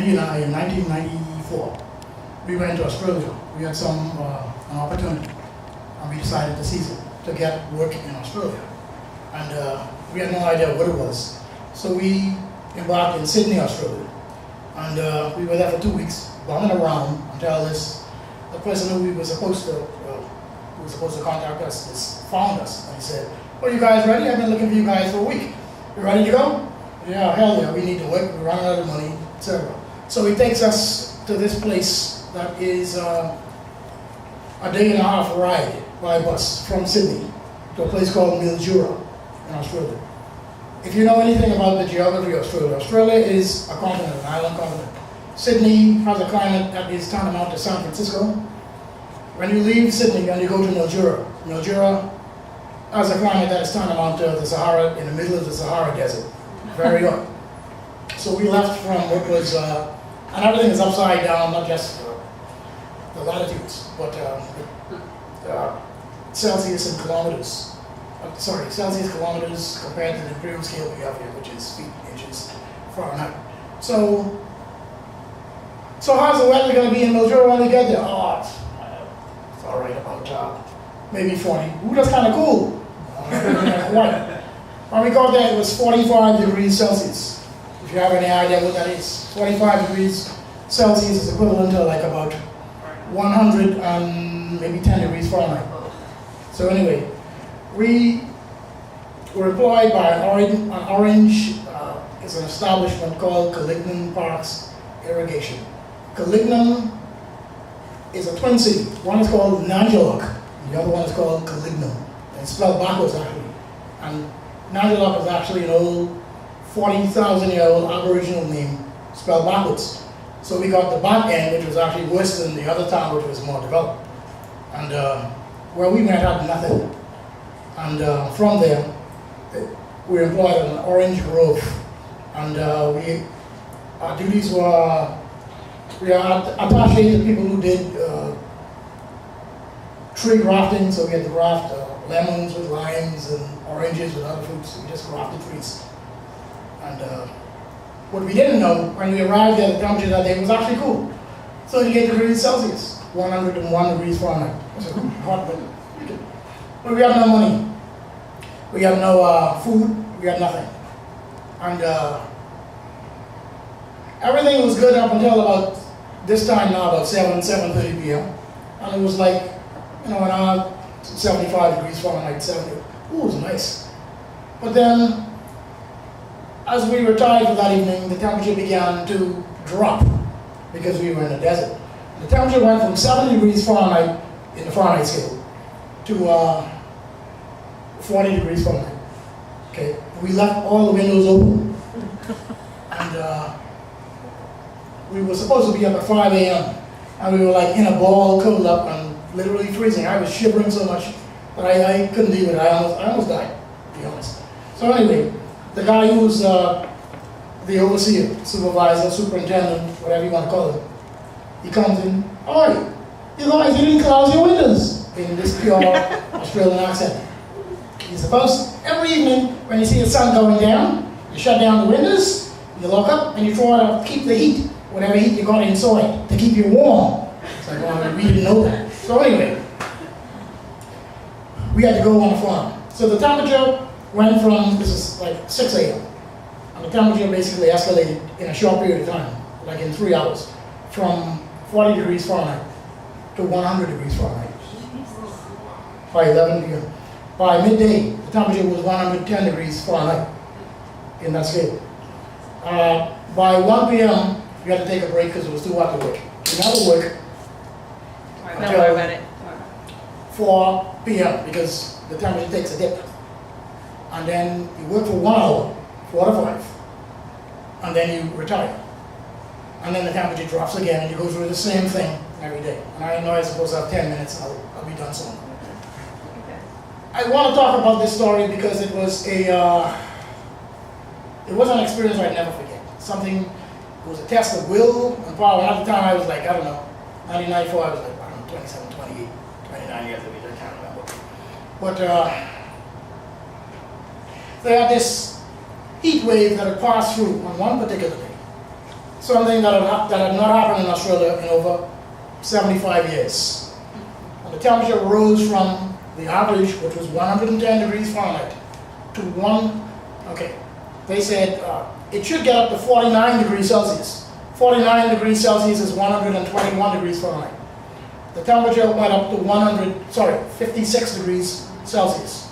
Andy and I, in 1994, we went to Australia. We had an opportunity, and we decided to seize it, to get work in Australia. And we had no idea what it was. So we embarked in Sydney, Australia. And we were there for 2 weeks, bumming around until the person who we were supposed to contact us, found us. And he said, "Well, you guys ready? I've been looking for you guys for a week. You ready to go?" "Yeah, hell yeah, we need to work, we're running out of money, etc." So he takes us to this place that is a day and a half ride by bus from Sydney to a place called Mildura in Australia. If you know anything about the geography of Australia, Australia is a continent, an island continent. Sydney has a climate that is tantamount to San Francisco. When you leave Sydney and you go to Mildura, Mildura has a climate that is tantamount to the Sahara, in the middle of the Sahara Desert. Very hot. So we left from what was, and everything is upside down, not just the latitudes, but Celsius and kilometers. Celsius kilometers compared to the imperial scale we have here, which is feet, inches, Fahrenheit. So how's the weather going to be in Mildura when we get there? Oh, it's all right, about maybe 40. Ooh, that's kind of cool. When we got there, it was 45 degrees Celsius. If you have any idea what that is, 45 degrees Celsius is equivalent to like about 100 and maybe 10 degrees Fahrenheit. So anyway, we were employed by an Orange, it's an establishment called Calignan Parks Irrigation. Calignan is a twin city. One is called Nanjalok, the other one is called Calignan. And it's spelled backwards actually. And Nanjalok is actually an old 40,000-year-old Aboriginal name spelled backwards. So we got the back end, which was actually worse than the other town, which was more developed. And where we went had nothing. And from there, we were employed on an orange grove. And our duties were, we are attached to people who did tree grafting, so we had to graft lemons with limes and oranges with other fruits. We just grafted trees. And what we didn't know, when we arrived there, the temperature that day was actually cool. 38 degrees Celsius, 101 degrees Fahrenheit. It's hot, but we have no money. We have no food, we have nothing. And everything was good up until about this time now, about 7:30 p.m. And it was like, around 75 degrees Fahrenheit, 70. Ooh, it was nice. But then, as we retired for that evening, the temperature began to drop because we were in a desert. The temperature went from 70 degrees Fahrenheit in the Fahrenheit scale to 40 degrees Fahrenheit. Okay, we left all the windows open, and we were supposed to be up at 5 a.m. and we were like in a ball, curled up, and literally freezing. I was shivering so much that I couldn't deal with it. I almost died, to be honest. So anyway, the guy who's the overseer, supervisor, superintendent, whatever you want to call him, he comes in, "Oi, you guys, you didn't close your windows," in this pure Australian accent. You're supposed, every evening, when you see the sun going down, you shut down the windows, you lock up, and you try to keep the heat, whatever heat you got inside, to keep you warm. It's like, well, we didn't know that. So anyway, we had to go on a farm. So the temperature went from, this is like 6 a.m., and the temperature basically escalated in a short period of time, like in 3 hours, from 40 degrees Fahrenheit to 100 degrees Fahrenheit by 11 p.m. By midday, the temperature was 110 degrees Fahrenheit in that scale. By 1 p.m., we had to take a break because it was too hot to work. We never work until 4 p.m. because the temperature takes a dip. And then you work for 1 hour, 4 to 5, and then you retire. And then the temperature drops again, and you go through the same thing every day. And I know I'm supposed to have 10 minutes, I'll be done soon. I want to talk about this story because it was an experience I'd never forget. It was a test of will and power. And at the time I was like, I don't know, 1994, I was like, I don't know, 27, 28, 29 years of age, I can't remember. But they had this heat wave that had passed through on one particular day. something that had not happened in Australia in over 75 years. And the temperature rose from the average, which was 110 degrees Fahrenheit, to they said it should get up to 49 degrees Celsius. 49 degrees Celsius is 121 degrees Fahrenheit. The temperature went up to 56 degrees Celsius.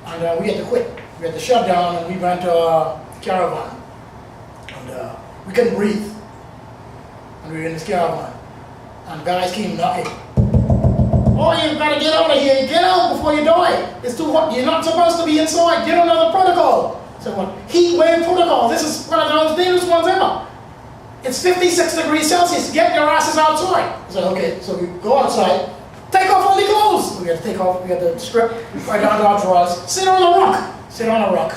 And we had to quit. We had to shut down, and we went to a caravan. And we couldn't breathe. And we were in this caravan. And guys came knocking. Oh, you better get out of here. Get out before you die. It's too hot. You're not supposed to be inside. Get another protocol. So what? Heat wave protocol. This is one of the most dangerous ones ever. It's 56 degrees Celsius. Get your asses outside. I said, okay. So we go outside. Take off all the clothes. We had to take off. We had to strip right down to our drawers. Sit on a rock. Sit on a rock.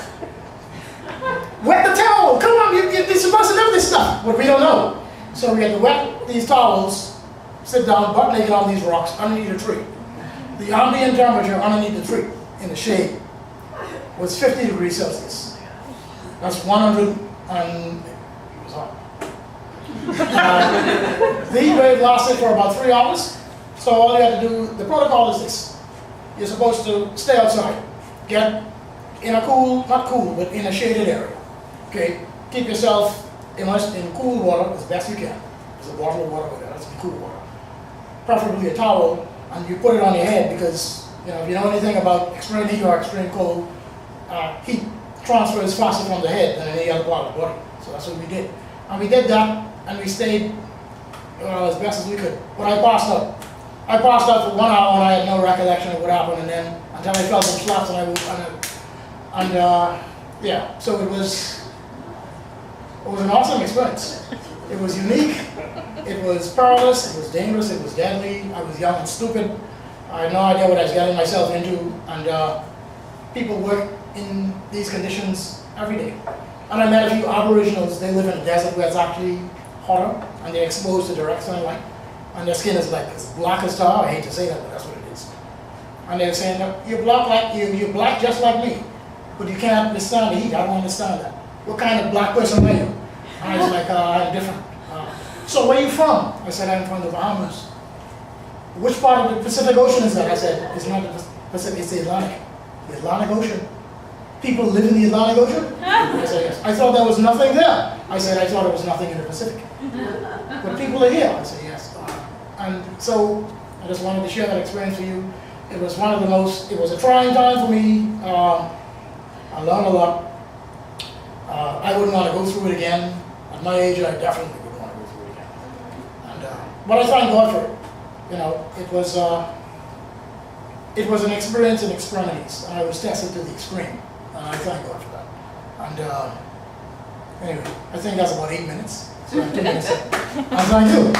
Wet the towel. Come on. You're supposed to know this stuff. But we don't know. So we had to wet these towels, sit down, butt naked on these rocks underneath a tree. The ambient temperature underneath the tree, in the shade, was 50 degrees Celsius. That's 100 and it was hot. The heat wave lasted for about 3 hours. So all you had to do, the protocol is this. You're supposed to stay outside. Get in a cool, not cool, but in a shaded area. Okay? Keep yourself immersed in cool water as best you can. There's a bottle of water over there, that's cool water. Preferably a towel, and you put it on your head because, if you know anything about extreme heat or extreme cold, heat transfers faster from the head than any other part of the body. So that's what we did. And we did that, and we stayed as best as we could. But I passed out. I passed out for 1 hour, and I had no recollection of what happened, and then until I felt some slaps, so it was an awesome experience. It was unique, it was perilous, it was dangerous, it was deadly. I was young and stupid. I had no idea what I was getting myself into, and people work in these conditions every day. And I met a few aboriginals. They live in a desert where it's actually hotter, and they're exposed to direct sunlight, and their skin is like as black as tar. I hate to say that, but that's what it is. And they're saying, you're black just like me, but you can't withstand the heat. I don't understand that. What kind of black person are you? And I was like, I'm different. So where are you from? I said, I'm from the Bahamas. Which part of the Pacific Ocean is that? I said, it's not the Pacific, it's the Atlantic. The Atlantic Ocean. People live in the Atlantic Ocean? I said, yes. I thought there was nothing there. I said, I thought there was nothing in the Pacific. But people are here. I said, yes. And so I just wanted to share that experience with you. It was it was a trying time for me. I learned a lot. I wouldn't want to go through it again. At my age, I definitely wouldn't want to go through it again. But I thank God for it. It was an experience in extremities, and I was tested to the extreme. And I thank God for that. And anyway, I think that's about 8 minutes. So I'm 2 minutes in. And thank you.